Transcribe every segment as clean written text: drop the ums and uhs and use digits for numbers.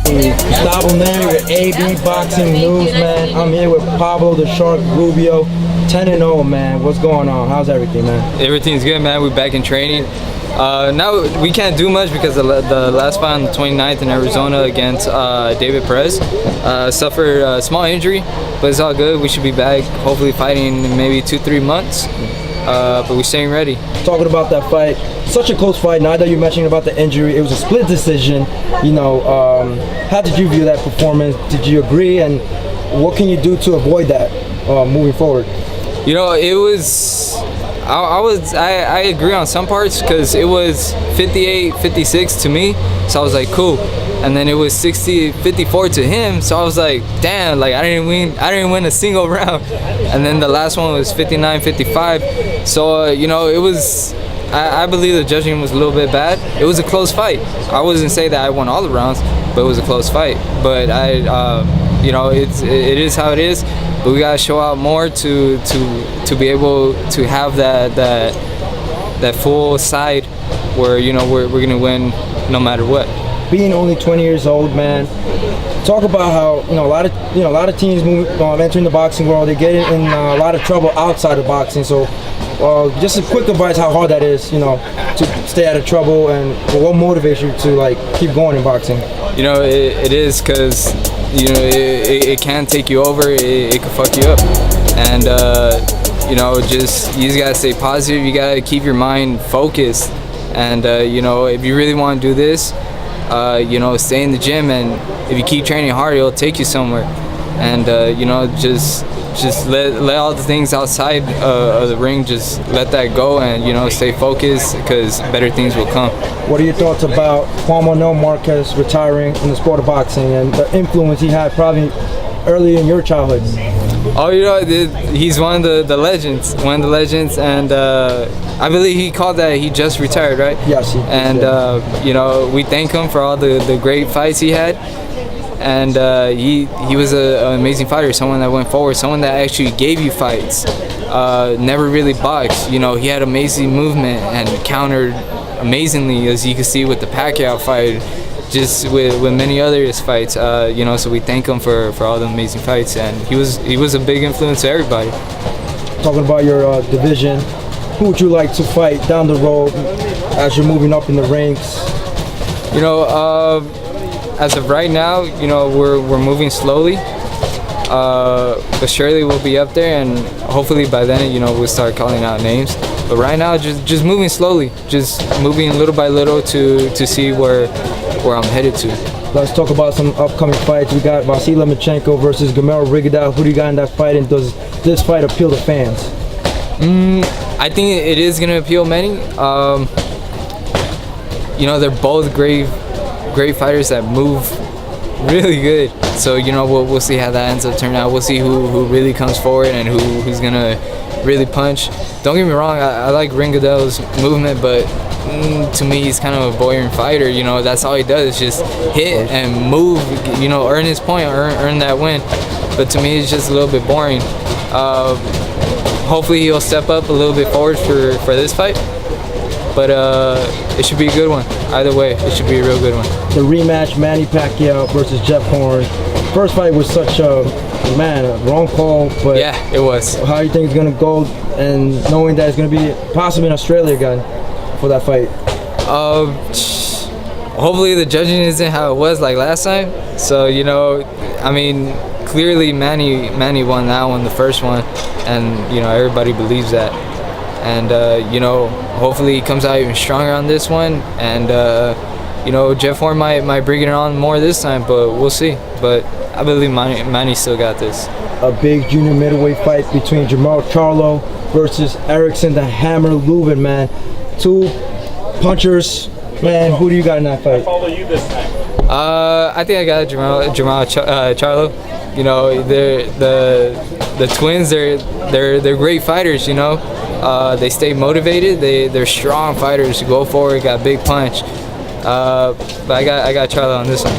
Gustavo Neri with AB Boxing News, man. I'm here with Pablo the Shark Rubio, 10-0, man. What's going on? How's everything, man? Everything's good, man. We're back in training. Now we can't do much because the last fight on the 29th in Arizona against David Perez suffered a small injury, but it's all good. We should be back, hopefully fighting in maybe 2-3 months. But we're staying ready. Talking about that fight, such a close fight. Now that you mentioned about the injury, it was a split decision. You know, how did you view that performance? Did you agree, and what can you do to avoid that moving forward? You know, it was. I agree on some parts because it was 58-56 to me, so I was like, cool. And then it was 60-54 to him, so I was like, damn, like I didn't win a single round. And then the last one was 59-55. So you know, it was. I believe the judging was a little bit bad. It was a close fight. I wouldn't say that I won all the rounds, but it was a close fight. But you know, it is how it is. But we gotta show out more to be able to have that full side where, you know, we're gonna win no matter what. Being only 20 years old, man, talk about how, a lot of teens entering the boxing world, they get in a lot of trouble outside of boxing. So just a quick advice how hard that is, to stay out of trouble, and what motivates you to like keep going in boxing? You know, it is because, you know, it can take you over, it can fuck you up. And you know, you just gotta stay positive, you gotta keep your mind focused. And you know, if you really want to do this, you know, stay in the gym, and if you keep training hard, it'll take you somewhere. And you know, just let all the things outside of the ring, just let that go, and, you know, stay focused, because better things will come. What are your thoughts about Juan Manuel Marquez retiring in the sport of boxing and the influence he had probably early in your childhood? Oh, you know, he's one of the legends, and I believe he called that he just retired, right? Yes. And you know, we thank him for all the great fights he had. And he was an amazing fighter, someone that went forward, someone that actually gave you fights. Never really boxed. You know, he had amazing movement and countered amazingly, as you can see with the Pacquiao fight, just with many others fights. You know, so we thank him for all the amazing fights, and he was a big influence to everybody. Talking about your division, who would you like to fight down the road as you're moving up in the ranks? You know, as of right now, you know, we're moving slowly, but surely we'll be up there, and hopefully by then, you know, we'll start calling out names. But right now, just moving slowly, just moving little by little to see where I'm headed to. Let's talk about some upcoming fights. We got Vasily Lomachenko versus Gamero Rigondeaux. Who do you got in that fight, and does this fight appeal to fans? I think it is gonna appeal many. You know, they're both great fighters that move really good. So, you know, we'll see how that ends up turning out. We'll see who really comes forward and who's gonna really punch. Don't get me wrong, I like Rigondeaux's movement, but to me, he's kind of a boring fighter. You know, that's all he does is just hit and move, you know, earn his point, earn that win. But to me, it's just a little bit boring. Hopefully he'll step up a little bit forward for this fight. But it should be a good one. Either way, it should be a real good one. The rematch, Manny Pacquiao versus Jeff Horn. First fight was such a wrong call, but yeah, it was. How do you think it's gonna go, and knowing that it's gonna be possibly in Australia again for that fight? Hopefully the judging isn't how it was like last time. So, you know, I mean, clearly Manny won that one, the first one, and, you know, everybody believes that. And you know, hopefully he comes out even stronger on this one, and you know, Jeff Horn might bring it on more this time, but we'll see. But I believe Manny still got this. A big junior middleweight fight between Jamal Charlo versus Erickson the Hammer Lubin, man. Two punchers, man. Who do you got in that fight? I think I got Jamal Charlo. You know, the twins. They're great fighters. You know, they stay motivated. They're strong fighters. Go forward. Got big punch. But I got Charlo on this one.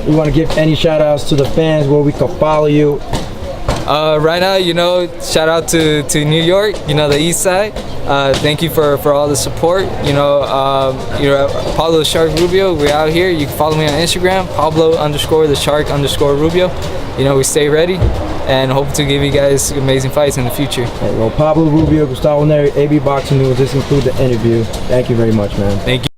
You want to give any shout outs to the fans where we can follow you? Right now, you know, shout out to New York. You know, the East Side. Thank you for all the support. Pablo the Shark Rubio. We're out here. You can follow me on Instagram, Pablo_the_Shark_Rubio. We stay ready and hope to give you guys amazing fights in the future. Well, Pablo Rubio, Gustavo Neri, AB Boxing News. This concludes the interview. Thank you very much, man. Thank you.